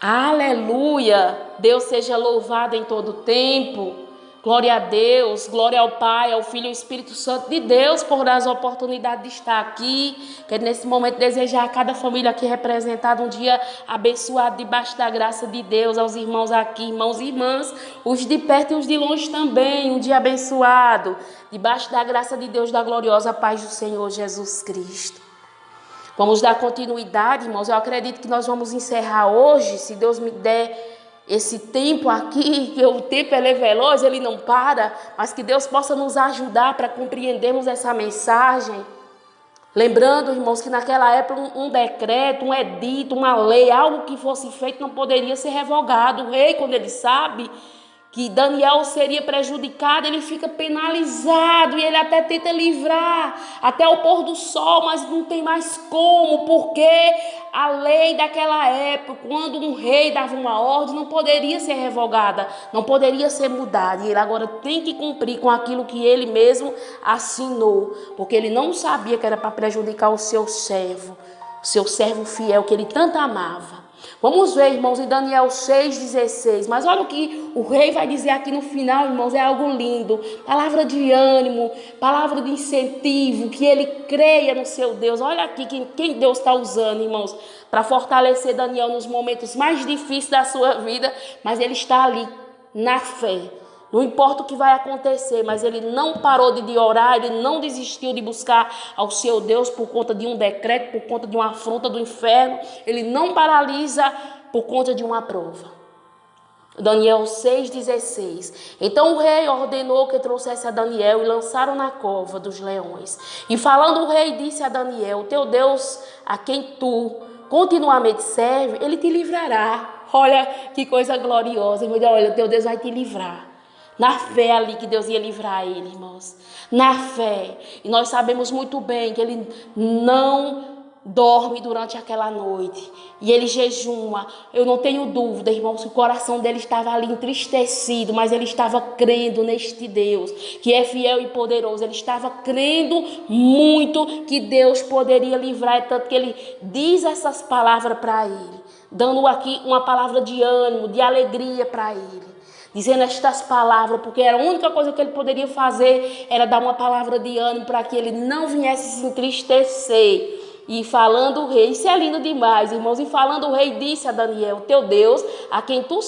Aleluia! Deus seja louvado em todo tempo. Glória a Deus, glória ao Pai, ao Filho e ao Espírito Santo de Deus por dar as oportunidades de estar aqui. Quero nesse momento desejar a cada família aqui representada um dia abençoado debaixo da graça de Deus, aos irmãos aqui, irmãos e irmãs, os de perto e os de longe também, um dia abençoado, debaixo da graça de Deus, da gloriosa paz do Senhor Jesus Cristo. Vamos dar continuidade, irmãos. Eu acredito que nós vamos encerrar hoje, se Deus me der esse tempo aqui, que o tempo é veloz, ele não para, mas que Deus possa nos ajudar para compreendermos essa mensagem. Lembrando, irmãos, que naquela época um decreto, um edito, uma lei, algo que fosse feito não poderia ser revogado. O rei, quando ele sabe que Daniel seria prejudicado, ele fica penalizado e ele até tenta livrar até o pôr do sol, mas não tem mais como, porque a lei daquela época, quando um rei dava uma ordem, não poderia ser revogada, não poderia ser mudada, e ele agora tem que cumprir com aquilo que ele mesmo assinou, porque ele não sabia que era para prejudicar o seu servo fiel, que ele tanto amava. Vamos ver, irmãos, em Daniel 6,16. Mas olha o que o rei vai dizer aqui no final, irmãos, é algo lindo. Palavra de ânimo, palavra de incentivo, que ele creia no seu Deus. Olha aqui quem Deus está usando, irmãos, para fortalecer Daniel nos momentos mais difíceis da sua vida. Mas ele está ali, na fé. Não importa o que vai acontecer, mas ele não parou de orar, ele não desistiu de buscar ao seu Deus por conta de um decreto, por conta de uma afronta do inferno. Ele não paralisa por conta de uma prova. Daniel 6,16. Então o rei ordenou que trouxesse a Daniel e lançaram na cova dos leões. E falando o rei disse a Daniel: teu Deus, a quem tu continuamente serve, ele te livrará. Olha que coisa gloriosa. Olha, teu Deus vai te livrar. Na fé ali que Deus ia livrar ele, irmãos. Na fé. E nós sabemos muito bem que ele não dorme durante aquela noite. E ele jejuma. Eu não tenho dúvida, irmãos, que o coração dele estava ali entristecido, mas ele estava crendo neste Deus, que é fiel e poderoso. Ele estava crendo muito que Deus poderia livrar, tanto que ele diz essas palavras para ele, dando aqui uma palavra de ânimo, de alegria para ele. Dizendo estas palavras, porque era a única coisa que ele poderia fazer, era dar uma palavra de ânimo para que ele não viesse se entristecer. E falando o rei, isso é lindo demais, irmãos, e falando o rei disse a Daniel: teu Deus, a quem tu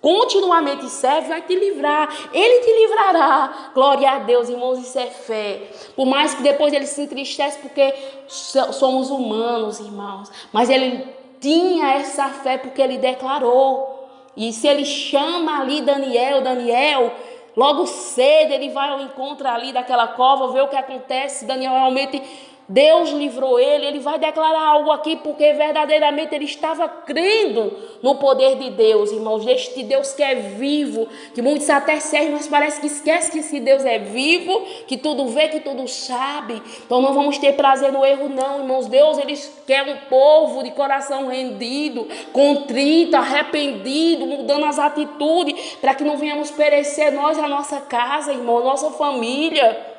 continuamente serve, vai te livrar, ele te livrará. Glória a Deus, irmãos, isso é fé. Por mais que depois ele se entristece, porque somos humanos, irmãos, mas ele tinha essa fé porque ele declarou. E se ele chama ali Daniel, logo cedo ele vai ao encontro ali daquela cova, ver o que acontece. Daniel realmente, Deus livrou ele vai declarar algo aqui, porque verdadeiramente ele estava crendo no poder de Deus, irmãos, deste Deus que é vivo, que muitos até servem, mas parece que esquece que esse Deus é vivo, que tudo vê, que tudo sabe. Então não vamos ter prazer no erro não, irmãos. Deus, ele quer um povo de coração rendido, contrito, arrependido, mudando as atitudes, para que não venhamos perecer nós, a nossa casa, irmão, nossa família,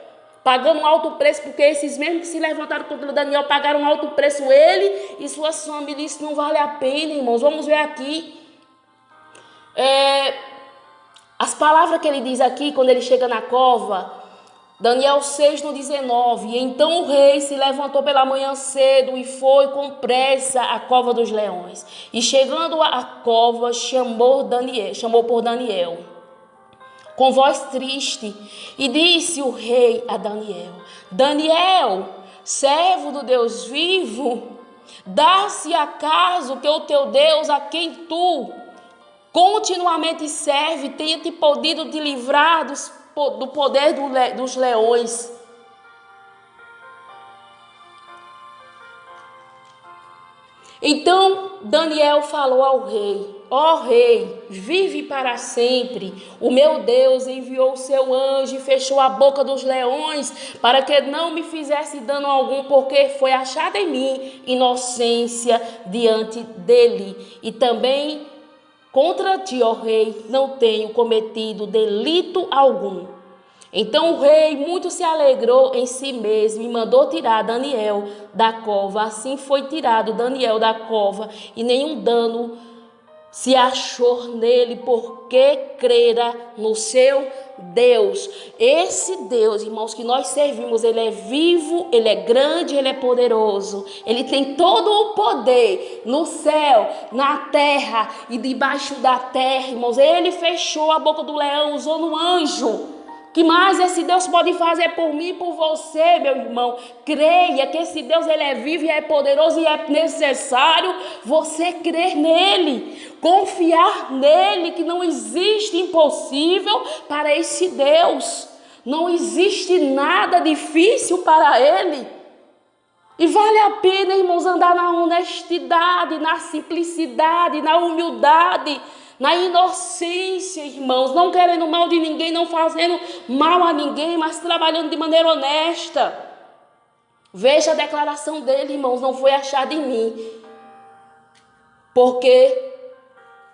pagando um alto preço, porque esses mesmos que se levantaram contra Daniel pagaram um alto preço, ele e suas famílias. Isso não vale a pena, irmãos. Vamos ver aqui as palavras que ele diz aqui quando ele chega na cova. Daniel 6:19. E então o rei se levantou pela manhã cedo e foi com pressa à cova dos leões. E chegando à cova, chamou por Daniel com voz triste, e disse o rei a Daniel: Daniel, servo do Deus vivo, dá-se acaso que o teu Deus, a quem tu continuamente serve, tenha te podido te livrar do poder dos leões? Então Daniel falou ao rei: ó rei, vive para sempre. O meu Deus enviou o seu anjo e fechou a boca dos leões, para que não me fizesse dano algum, porque foi achada em mim inocência diante dele. E também contra ti, ó rei, não tenho cometido delito algum. Então o rei muito se alegrou em si mesmo e mandou tirar Daniel da cova. Assim foi tirado Daniel da cova, e nenhum dano se achou nele, porque crera no seu Deus. Esse Deus, irmãos, que nós servimos, ele é vivo, ele é grande, ele é poderoso. Ele tem todo o poder no céu, na terra e debaixo da terra, irmãos. Ele fechou a boca do leão, usou no anjo. Que mais esse Deus pode fazer por mim e por você, meu irmão? Creia que esse Deus, ele é vivo e é poderoso, e é necessário você crer nele, confiar nele, que não existe impossível para esse Deus. Não existe nada difícil para ele. E vale a pena, irmãos, andar na honestidade, na simplicidade, na humildade, na inocência, irmãos, não querendo mal de ninguém, não fazendo mal a ninguém, mas trabalhando de maneira honesta. Veja a declaração dele, irmãos, não foi achado em mim. Porque,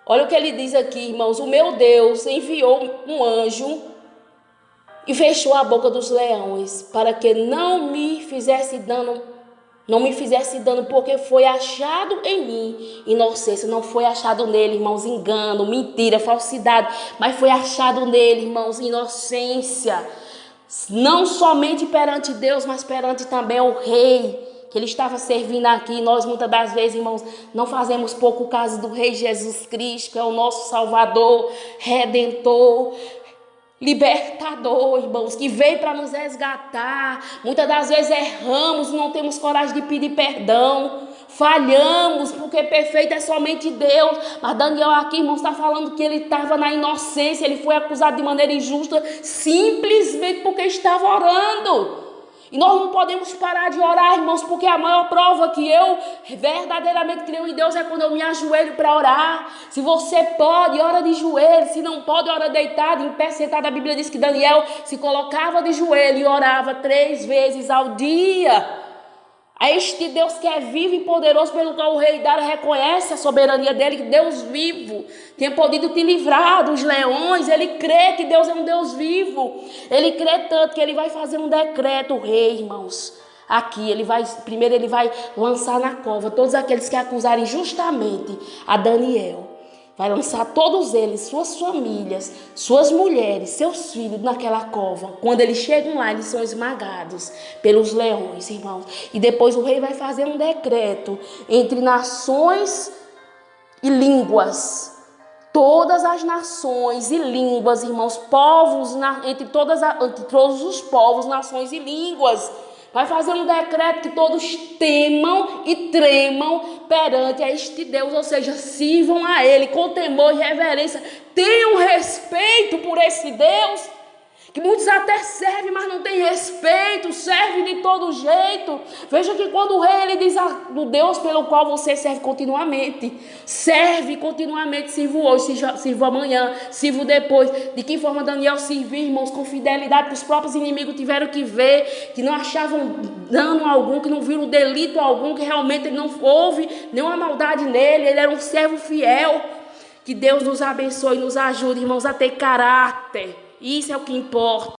olha o que ele diz aqui, irmãos, o meu Deus enviou um anjo e fechou a boca dos leões, para que não me fizesse dano, porque foi achado em mim inocência. Não foi achado nele, irmãos, engano, mentira, falsidade, mas foi achado nele, irmãos, inocência. Não somente perante Deus, mas perante também o rei que ele estava servindo aqui. Nós muitas das vezes, irmãos, não fazemos pouco caso do rei Jesus Cristo, que é o nosso Salvador, Redentor, libertador, irmãos, que veio para nos resgatar. Muitas das vezes erramos, não temos coragem de pedir perdão, falhamos, porque perfeito é somente Deus. Mas Daniel aqui, irmãos, está falando que ele estava na inocência, ele foi acusado de maneira injusta, simplesmente porque estava orando. E nós não podemos parar de orar, irmãos, porque a maior prova que eu verdadeiramente creio em Deus é quando eu me ajoelho para orar. Se você pode, ora de joelho. Se não pode, ora deitado, em pé, sentado. A Bíblia diz que Daniel se colocava de joelho e orava 3 vezes ao dia. A este Deus que é vivo e poderoso, pelo qual o rei Dário reconhece a soberania dele, que Deus vivo tem podido te livrar dos leões. Ele crê que Deus é um Deus vivo. Ele crê tanto que ele vai fazer um decreto, o rei, irmãos. Aqui, primeiro ele vai lançar na cova todos aqueles que acusarem justamente a Daniel. Vai lançar todos eles, suas famílias, suas mulheres, seus filhos naquela cova. Quando eles chegam lá, eles são esmagados pelos leões, irmãos. E depois o rei vai fazer um decreto entre nações e línguas. Todas as nações e línguas, irmãos, povos, entre todos os povos, nações e línguas. Vai fazer um decreto que todos temam e tremam perante a este Deus, ou seja, sirvam a Ele com temor e reverência. Tenham respeito por esse Deus, que muitos até servem, mas não têm respeito, servem de todo jeito. Veja que quando o rei ele diz do Deus pelo qual você serve continuamente, sirvo hoje, sirvo amanhã, sirvo depois. De que forma Daniel serviu, irmãos, com fidelidade, que os próprios inimigos tiveram que ver, que não achavam dano algum, que não viram delito algum, que realmente não houve nenhuma maldade nele, ele era um servo fiel. Que Deus nos abençoe e nos ajude, irmãos, a ter caráter. Isso é o que importa.